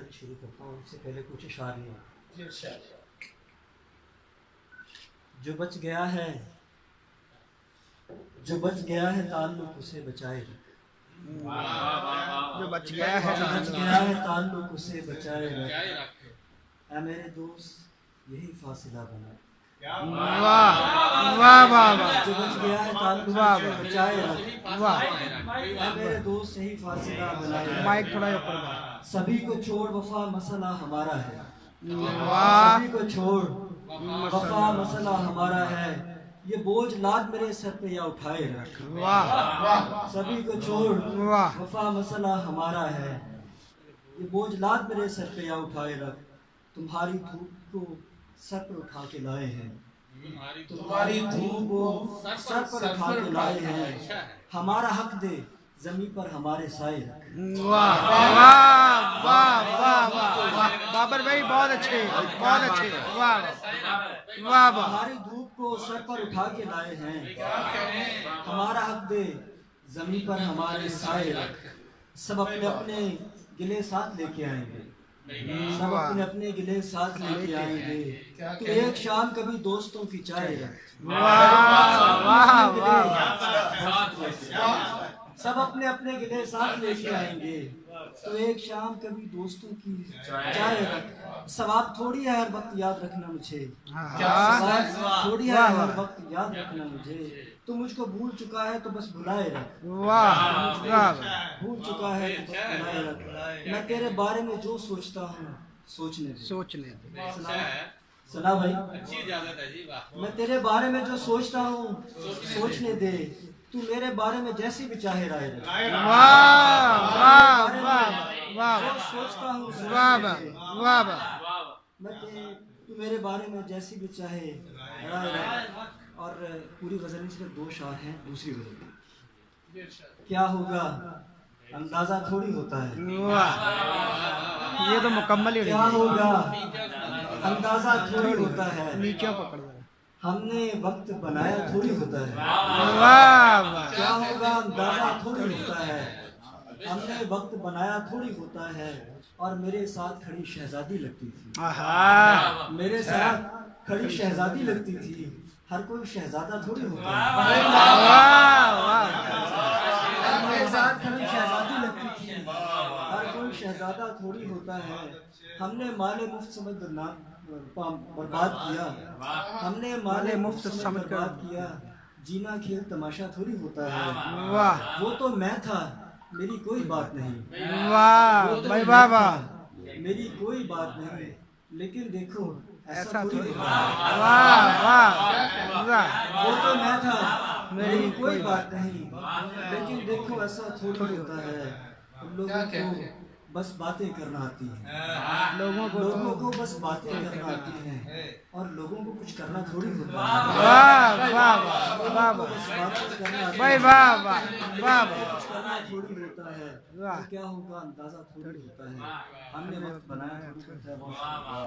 نظر شروع کرتا ہوں، اس سے پہلے کچھ اشاریہ۔ جو بچ گیا ہے تعلق اسے بچائے رکھ، جو بچ گیا ہے تعلق اسے بچائے رکھ، اے میرے دوست یہی فاصلہ بنا۔ واہ واہ واہ جو بچ گیا ہے تعلق اسے بچائے رکھ، واہ، اے میرے دوست یہی فاصلہ بنائے مائک رکھ۔ تھوڑا اوپر۔ سبھی کو چھوڑ وفا مسئلہ ہمارا ہے، واہ سبھی کو چھوڑ وفا مسئلہ ہمارا ہے، یہ بوجھ لاد میرے سر پہ یا اٹھائے رکھ۔ واہ سبھی کو چھوڑ واہ، وفا مسئلہ ہمارا ہے، یہ بوجھ لاد میرے سر پہ یا اٹھائے رکھ۔ تمہاری دھوپ کو سر پر اٹھا کے لائے ہیں، تمہاری دھوپ کو سر پر اٹھا کے لائے ہیں، ہمارا حق دے زمین پر ہمارے سائے رکھ۔ واہ واہ واہ واہ واہ، بابر بھائی بہت اچھے بہت اچھے، واہ واہ واہ، ہماری دھوپ کو سر پر اٹھا کے لائے ہیں، ہمارا حق دے زمین پر ہمارے سائے رکھ۔ سب اپنے اپنے گلے ساتھ لے کے آئیں گے، سب اپنے اپنے گلے ساتھ لے کے آئیں گے، تو ایک شام کبھی دوستوں کی چائے رکھ۔ واہ واہ واہ، سب اپنے اپنے گلے ساتھ لے کے آئیں گے، تو ایک شام کبھی دوستوں کی چائے رکھ۔ ثواب تھوڑی ہے ہر وقت یاد رکھنا مجھے، ثواب تھوڑی ہے ہر وقت یاد رکھنا مجھے، تو مجھ کو بھول چکا ہے تو بس بلائے رکھ۔ واہ واہ، بھول چکا ہے تو بس بلائے رکھ، میں تیرے بارے میں جو سوچتا ہوں سوچنے دے۔ سوچنے دے، سنا بھائی، میں تیرے بارے میں جو سوچتا ہوں سوچنے دے، تو میرے بارے میں جیسی بھی چاہے رائے رکھ۔ واہ واہ واہ واہ، جو سوچتا ہوں واہ سوچنے دے، واہ واہ، تو میرے بارے میں جیسی بھی چاہے رائے رکھ۔ اور پوری غزل میں صرف دو شعر ہیں، دوسری غزل کیا ہوگا اندازہ تھوڑی ہوتا ہے، واہ، یہ تو مکمل ہی کیا ہوگا اندازہ تھوڑی ہوتا ہے، نیچے پکڑ دو، ہم نے وقت بنایا تھوڑی ہوتا ہے، واہ واہ، کیا ہوگا اندازہ تھوڑی ہوتا ہے، ہم نے وقت بنایا تھوڑی ہوتا ہے، اور میرے ساتھ کھڑی شہزادی لگتی تھی، آہا، میرے ساتھ کھڑی شہزادی لگتی تھی، ہر کوئی شہزادہ تھوڑی ہوتا ہے، واہ واہ، میرے ساتھ کھڑی شہزادی لگتی تھی، ہر کوئی شہزادہ تھوڑی ہوتا ہے، ہم نے مال مفت سمجھ برباد کیا، ہم نے مال مفت سمجھ برباد کیا، جینا کھیل تماشا تھوڑی ہوتا ہے، واہ وہ تو میں تھا میری کوئی بات نہیں، واہ بھائی، واہ واہ، میری کوئی بات نہیں، لیکن دیکھو ایسا تھوڑی ہوتا ہے، واہ واہ واہ، وہ تو میں تھا میری کوئی بات نہیں، لیکن دیکھو ایسا تھوڑی ہوتا ہے، لوگوں کو بس باتیں کرنا آتی ہیں، لوگوں کو بس باتیں کرنا آتی ہیں، اور لوگوں کو کچھ کرنا تھوڑی ہوتا ہے، واہ واہ واہ واہ، بس باتیں کرنا آتی بھائی ہیں، واہ واہ واہ، کچھ کرنا تھوڑی ہوتا ہے، تو کیا ہوگا اندازہ تھوڑی ہوتا ہے، ہم نے وقت بنایا تھوڑی ہوتا ہے۔